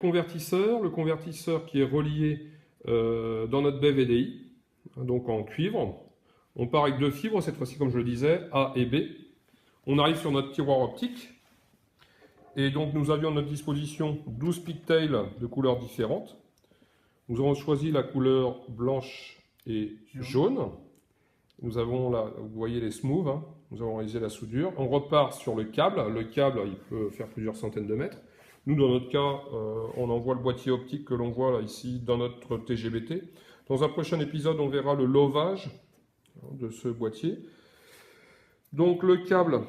Le convertisseur qui est relié dans notre baie VDI, donc en cuivre. On part avec deux fibres, cette fois-ci comme je le disais, A et B. On arrive sur notre tiroir optique. Et donc nous avions à notre disposition 12 pigtails de couleurs différentes. Nous avons choisi la couleur blanche et jaune. Nous avons là, vous voyez les smooths, hein. Nous avons réalisé la soudure. On repart sur le câble. Le câble, il peut faire plusieurs centaines de mètres. Nous, dans notre cas, on envoie le boîtier optique que l'on voit là, ici dans notre TGBT. Dans un prochain épisode, on verra le lovage de ce boîtier. Donc le câble,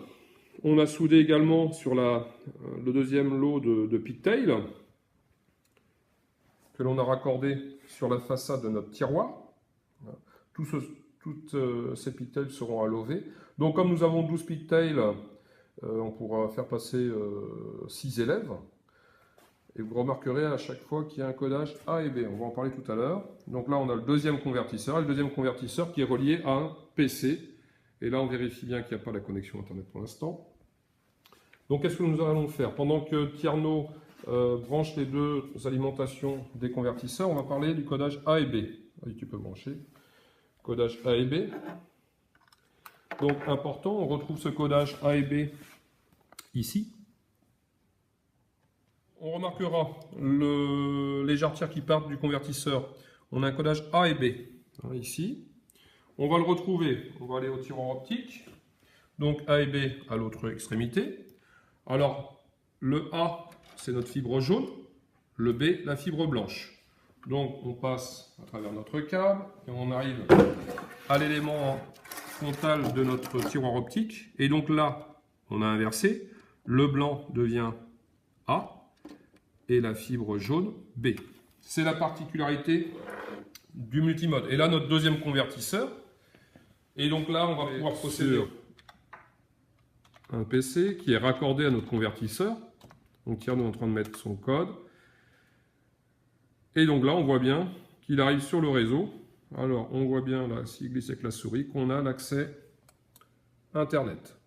on a soudé également sur le deuxième lot de pigtails que l'on a raccordé sur la façade de notre tiroir. Toutes ces pigtails seront à lover. Donc comme nous avons 12 pigtails, on pourra faire passer 6 élèves. Et vous remarquerez à chaque fois qu'il y a un codage A et B. On va en parler tout à l'heure. Donc là, on a le deuxième convertisseur. Et le deuxième convertisseur qui est relié à un PC. Et là, on vérifie bien qu'il n'y a pas la connexion Internet pour l'instant. Donc, qu'est-ce que nous allons faire? Pendant que Tierno branche les deux alimentations des convertisseurs, on va parler du codage A et B. Oui, tu peux brancher. Codage A et B. Donc, important, on retrouve ce codage A et B ici. On remarquera les jarretières qui partent du convertisseur. On a un codage A et B, hein, ici. On va le retrouver, on va aller au tiroir optique. Donc A et B à l'autre extrémité. Alors, le A, c'est notre fibre jaune. Le B, la fibre blanche. Donc, on passe à travers notre câble et on arrive à l'élément frontal de notre tiroir optique. Et donc là, on a inversé. Le blanc devient A. Et la fibre jaune B. C'est la particularité du multimode. Et là, notre deuxième convertisseur. Et donc là, on va pouvoir procéder sur un PC qui est raccordé à notre convertisseur. Donc Tierno est en train de mettre son code. Et donc là, on voit bien qu'il arrive sur le réseau. Alors, on voit bien là, s'il glisse avec la souris, qu'on a l'accès Internet.